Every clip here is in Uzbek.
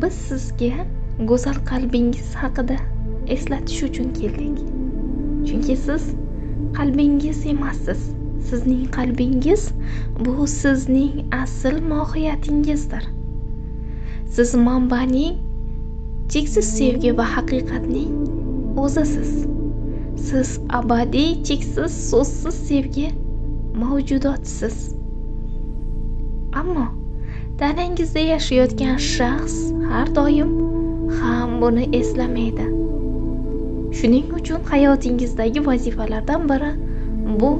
Biz sizga go'zal qalbingiz haqida eslatish uchun keldik. Chunki siz qalbingiz emassiz. Sizning qalbingiz bu sizning asl mohiyyatingizdir. Siz manbaning, cheksiz sevgi va haqiqatning o'zisiz. Siz abadiy, cheksiz, so'zsiz sevgi mavjudotsiz. Ammo tanangizda yashayotgan shaxs har doim ham buni eslamaydi. Shuning uchun hayotingizdagi vazifalardan biri bu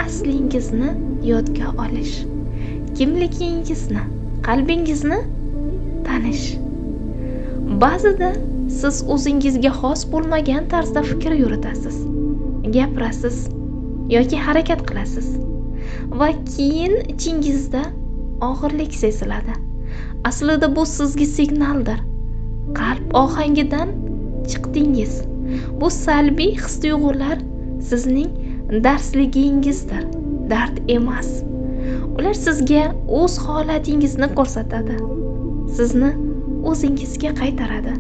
aslingizni yodga olish, kimligingizni, qalbingizni tanish. Ba'zida siz o'zingizga xos bo'lmagan tarzda fikr yuritasiz, gapirasiz yoki harakat qilasiz va keyin ichingizda og'irlik seziladi. Aslida bu sizga signaldir. Qalb ohangidan chiqdingiz. Bu salbiy his-tuyg'ular sizning darsligingizdir, dard emas. Ular sizga o'z holatingizni ko'rsatadi, sizni o'zingizga qaytaradi.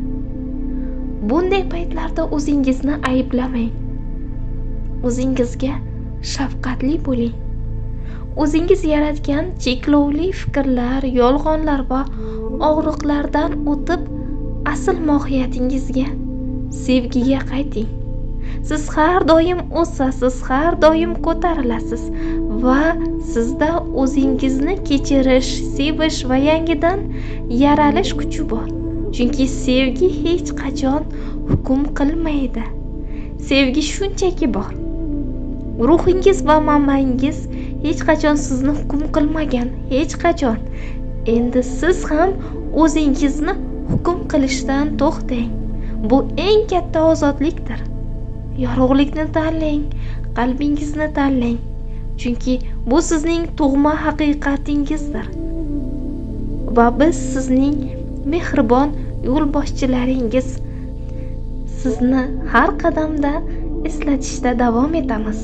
Bunday paytlarda o'zingizni ayblamang. O'zingizga shafqatli bo'ling. O'zingiz yaratgan cheklovli fikrlar, yolg'onlar va og'riqlardan o'tib asl mohiyatingizga, sevgiga qayting. Siz har doim o'sasiz, har doim ko'tarilasiz va sizda o'zingizni kechirish, sevish va yangidan yaralish kuchi bor. Chunki sevgi hech qachon hukm qilmaydi. Sevgi shunchaki bor. Ruhingiz va manbangiz hech qachon sizni hukm qilmagan, hech qachon. Endi siz ham o'zingizni hukm qilishdan to'xtang. Bu eng katta ozodlikdir. Yorug'likni tanlang, qalbingizni tanlang. Chunki bu sizning tug'ma haqiqatingizdir. Va biz sizning mehribon yo'lboshchilaringiz. Sizni har qadamda eslatishda davom etamiz.